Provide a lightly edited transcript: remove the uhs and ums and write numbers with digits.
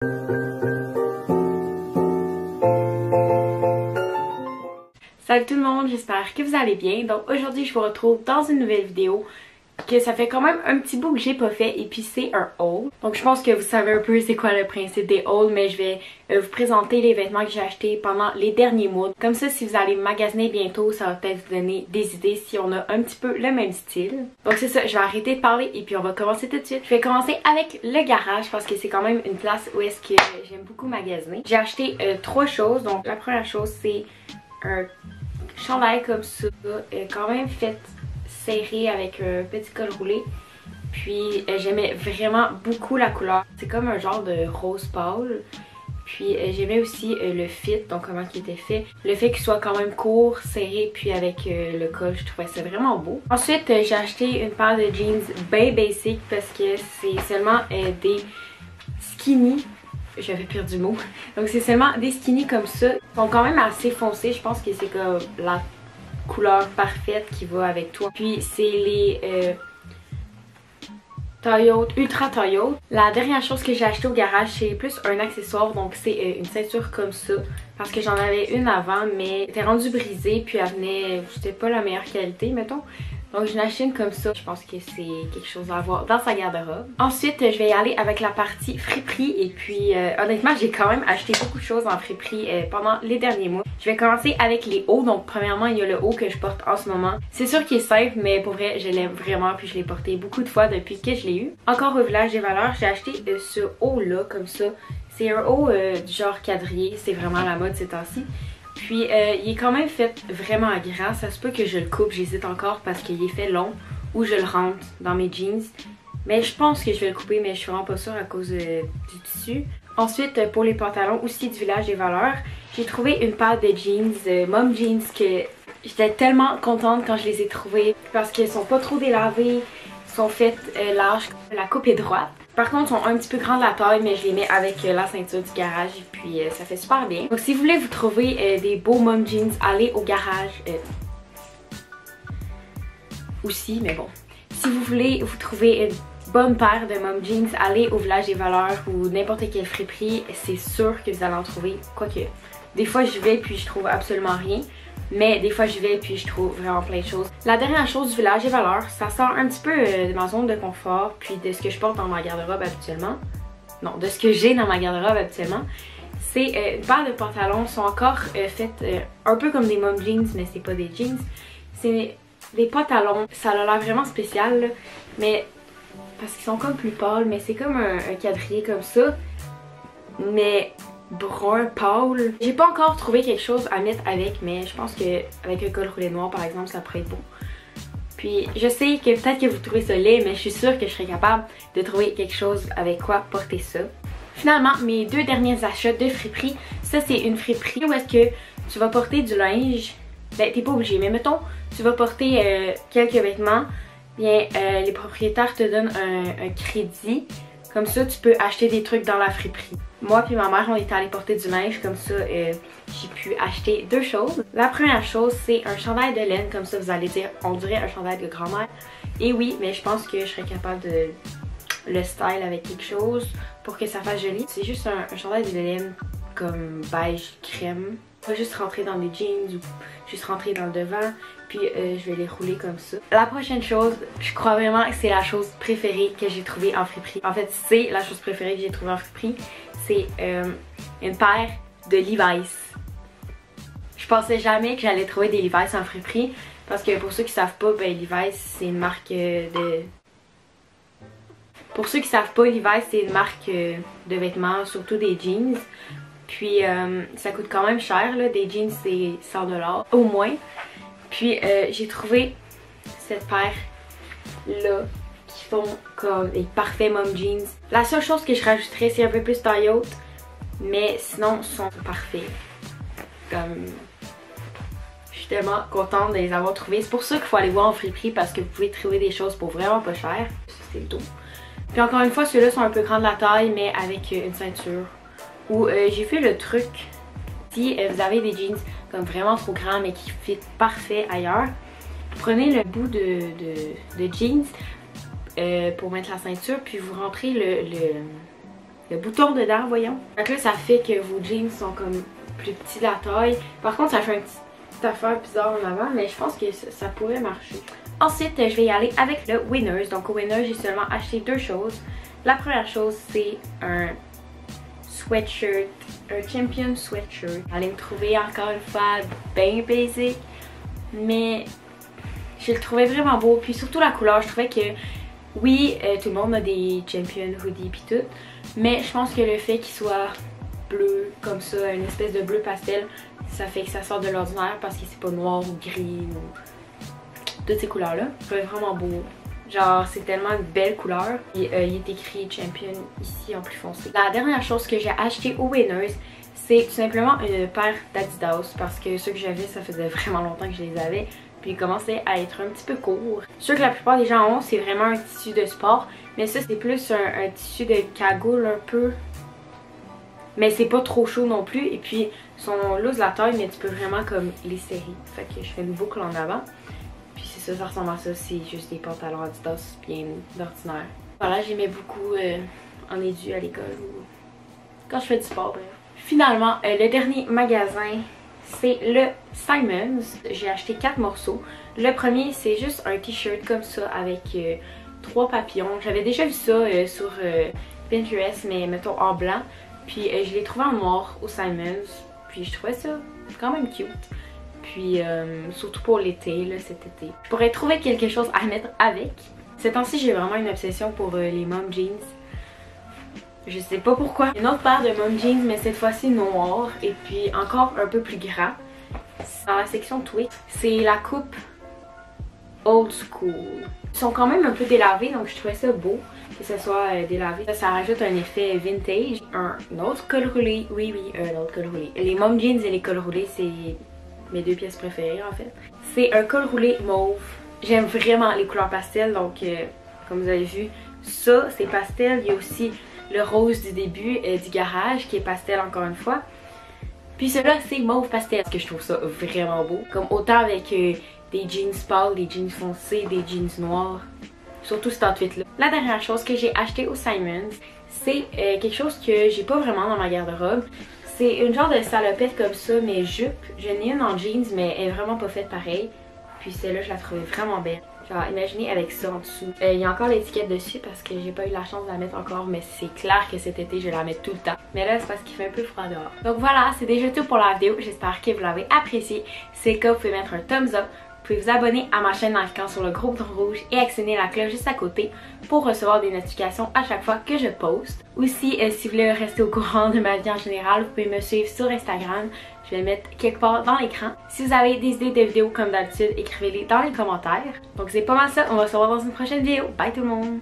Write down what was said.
Salut tout le monde, j'espère que vous allez bien. Donc aujourd'hui je vous retrouve dans une nouvelle vidéo que ça fait quand même un petit bout que j'ai pas fait et puis c'est un haul. Donc je pense que vous savez un peu c'est quoi le principe des hauls, mais je vais vous présenter les vêtements que j'ai achetés pendant les derniers mois. Comme ça, si vous allez magasiner bientôt, ça va peut-être vous donner des idées si on a un petit peu le même style. Donc c'est ça, je vais arrêter de parler et puis on va commencer tout de suite. Je vais commencer avec le garage parce que c'est quand même une place où est-ce que j'aime beaucoup magasiner. J'ai acheté 3 choses. Donc la première chose, c'est un chandail comme ça, quand même fait serré avec un petit col roulé. Puis j'aimais vraiment beaucoup la couleur. C'est comme un genre de rose pâle. Puis j'aimais aussi le fit, donc comment il était fait. Le fait qu'il soit quand même court, serré, puis avec le col, je trouvais ça vraiment beau. Ensuite, j'ai acheté une paire de jeans bien basic parce que c'est seulement des skinny. J'avais perdu le mot. Donc c'est seulement des skinny comme ça. Ils sont quand même assez foncés. Je pense que c'est comme la couleur parfaite qui va avec toi. Puis c'est les taille haute, ultra taille haute. La dernière chose que j'ai acheté au garage, c'est plus un accessoire. Donc c'est une ceinture comme ça. Parce que j'en avais une avant, mais elle était rendue brisée. Puis elle venait, c'était pas la meilleure qualité, mettons. Donc j'en ai acheté une comme ça. Je pense que c'est quelque chose à avoir dans sa garde-robe. Ensuite, je vais y aller avec la partie friperie. Et puis honnêtement, j'ai quand même acheté beaucoup de choses en friperie pendant les derniers mois. Je vais commencer avec les hauts. Donc premièrement, il y a le haut que je porte en ce moment. C'est sûr qu'il est simple, mais pour vrai, je l'aime vraiment. Puis je l'ai porté beaucoup de fois depuis que je l'ai eu. Encore au village des valeurs, j'ai acheté ce haut-là comme ça. C'est un haut du genre quadrillé. C'est vraiment la mode ces temps-ci. Puis il est quand même fait vraiment grand. Ça se peut que je le coupe, j'hésite encore parce qu'il est fait long ou je le rentre dans mes jeans. Mais je pense que je vais le couper, mais je suis vraiment pas sûre à cause du tissu. Ensuite, pour les pantalons aussi du village des valeurs, j'ai trouvé une paire de jeans, mom jeans, que j'étais tellement contente quand je les ai trouvés parce qu'ils sont pas trop délavés, sont faites larges, la coupe est droite. Par contre, ils sont un petit peu grands de la taille, mais je les mets avec la ceinture du garage et puis ça fait super bien. Donc si vous voulez vous trouver des beaux mom jeans, allez au garage aussi, mais bon. Si vous voulez vous trouver une bonne paire de mom jeans, allez au village des valeurs ou n'importe quelle friperie, c'est sûr que vous allez en trouver. Quoique, des fois je vais puis je trouve absolument rien. Mais des fois je vais puis je trouve vraiment plein de choses. La dernière chose du village des valeurs, ça sort un petit peu de ma zone de confort puis de ce que je porte dans ma garde-robe habituellement. Non, de ce que j'ai dans ma garde-robe habituellement. C'est une paire de pantalons, sont encore faites un peu comme des mom jeans, mais c'est pas des jeans. C'est des pantalons, ça a l'air vraiment spécial là, mais parce qu'ils sont comme plus pâles, mais c'est comme un quadrillé comme ça. Mais brun pâle. J'ai pas encore trouvé quelque chose à mettre avec, mais je pense que avec un col roulé noir par exemple, ça pourrait être beau. Puis je sais que peut-être que vous trouvez ça laid, mais je suis sûre que je serais capable de trouver quelque chose avec quoi porter ça. Finalement, mes 2 derniers achats de friperie, ça c'est une friperie où est-ce que tu vas porter du linge. Ben t'es pas obligé, mais mettons tu vas porter quelques vêtements, bien les propriétaires te donnent un crédit. Comme ça, tu peux acheter des trucs dans la friperie. Moi puis ma mère, on était allés porter du linge. Comme ça, j'ai pu acheter 2 choses. La première chose, c'est un chandail de laine. Comme ça, vous allez dire, on dirait un chandail de grand-mère. Et oui, mais je pense que je serais capable de le style avec quelque chose pour que ça fasse joli. C'est juste un chandail de laine comme beige crème. Pas juste rentrer dans les jeans ou juste rentrer dans le devant. Puis je vais les rouler comme ça. La prochaine chose, je crois vraiment que c'est la chose préférée que j'ai trouvée en friperie. En fait, c'est la chose préférée que j'ai trouvée en friperie. C'est une paire de Levi's. Je pensais jamais que j'allais trouver des Levi's en friperie. Parce que pour ceux qui savent pas, ben Levi's c'est une marque de... Pour ceux qui savent pas, Levi's c'est une marque de vêtements, surtout des jeans. Puis ça coûte quand même cher là, des jeans c'est 100$ au moins. Puis j'ai trouvé cette paire là qui font comme des parfaits mom jeans. La seule chose que je rajouterais c'est un peu plus taille haute, mais sinon ils sont parfaits. Comme je suis tellement contente de les avoir trouvés. C'est pour ça qu'il faut aller voir en friperie parce que vous pouvez trouver des choses pour vraiment pas cher. C'est le tout. Puis encore une fois, ceux-là sont un peu grands de la taille mais avec une ceinture. Ou j'ai fait le truc, si vous avez des jeans comme vraiment trop grands mais qui fit parfait ailleurs, prenez le bout de jeans pour mettre la ceinture puis vous rentrez le bouton dedans, voyons. Donc là, ça fait que vos jeans sont comme plus petits de la taille. Par contre, ça fait une petite affaire bizarre en avant, mais je pense que ça pourrait marcher. Ensuite, je vais y aller avec le Winners. Donc au Winners, j'ai seulement acheté 2 choses. La première chose, c'est un sweatshirt, un Champion sweatshirt. Allez me trouver encore une fois bien basic, mais je le trouvais vraiment beau. Puis surtout la couleur, je trouvais que oui, tout le monde a des Champion hoodies pis tout, mais je pense que le fait qu'il soit bleu comme ça, une espèce de bleu pastel, ça fait que ça sort de l'ordinaire parce que c'est pas noir ou gris ou toutes ces couleurs là. Je trouvais vraiment beau. Genre c'est tellement une belle couleur. Et il est écrit Champion ici en plus foncé. La dernière chose que j'ai acheté au Winners, c'est tout simplement une paire d'Adidas parce que ceux que j'avais, ça faisait vraiment longtemps que je les avais. Puis ils commençaient à être un petit peu courts. Ceux que la plupart des gens ont, c'est vraiment un tissu de sport. Mais ça, c'est plus un tissu de cagoule un peu. Mais c'est pas trop chaud non plus. Et puis, ils sont loose la taille, mais tu peux vraiment comme les serrer. Fait que je fais une boucle en avant. Puis c'est ça, ça ressemble à ça. C'est juste des pantalons Adidas bien d'ordinaire. Voilà, j'aimais beaucoup en édu à l'école ou quand je fais du sport, bref. Finalement, le dernier magasin, c'est le Simons. J'ai acheté 4 morceaux. Le premier, c'est juste un t-shirt comme ça avec 3 papillons. J'avais déjà vu ça sur Pinterest, mais mettons en blanc. Puis je l'ai trouvé en noir au Simons. Puis je trouvais ça quand même cute. Puis surtout pour l'été, là, cet été. Je pourrais trouver quelque chose à mettre avec. Ces temps-ci, j'ai vraiment une obsession pour les mom jeans. Je sais pas pourquoi. Une autre paire de mom jeans, mais cette fois-ci noire et puis encore un peu plus gras. Dans la section tweet, c'est la coupe old school. Ils sont quand même un peu délavés, donc je trouvais ça beau que ça soit délavé. Ça rajoute un effet vintage. Un autre col roulé, oui, un autre col roulé. Les mom jeans et les cols roulés, c'est mes 2 pièces préférées en fait. C'est un col roulé mauve. J'aime vraiment les couleurs pastel, donc comme vous avez vu, ça c'est pastel. Il y a aussi le rose du début du garage qui est pastel encore une fois. Puis celui-là c'est mauve pastel parce que je trouve ça vraiment beau. Comme autant avec des jeans pâles, des jeans foncés, des jeans noirs. Surtout cet outfit là. La dernière chose que j'ai acheté au Simons, c'est quelque chose que j'ai pas vraiment dans ma garde-robe. C'est une genre de salopette comme ça mais jupe. J'en ai une en jeans mais elle est vraiment pas faite pareil. Puis celle-là je la trouvais vraiment belle. Genre imaginez avec ça en dessous. Il y a encore l'étiquette dessus parce que j'ai pas eu la chance de la mettre encore, mais c'est clair que cet été je vais la mettre tout le temps. Mais là c'est parce qu'il fait un peu froid dehors. Donc voilà, c'est déjà tout pour la vidéo. J'espère que vous l'avez apprécié. Si c'est le cas, vous pouvez mettre un thumbs up. Vous pouvez vous abonner à ma chaîne en cliquant sur le gros bouton rouge et actionner la cloche juste à côté pour recevoir des notifications à chaque fois que je poste. Aussi, si vous voulez rester au courant de ma vie en général, vous pouvez me suivre sur Instagram. Je vais le mettre quelque part dans l'écran. Si vous avez des idées de vidéos comme d'habitude, écrivez-les dans les commentaires. Donc c'est pas mal ça, on va se revoir dans une prochaine vidéo. Bye tout le monde!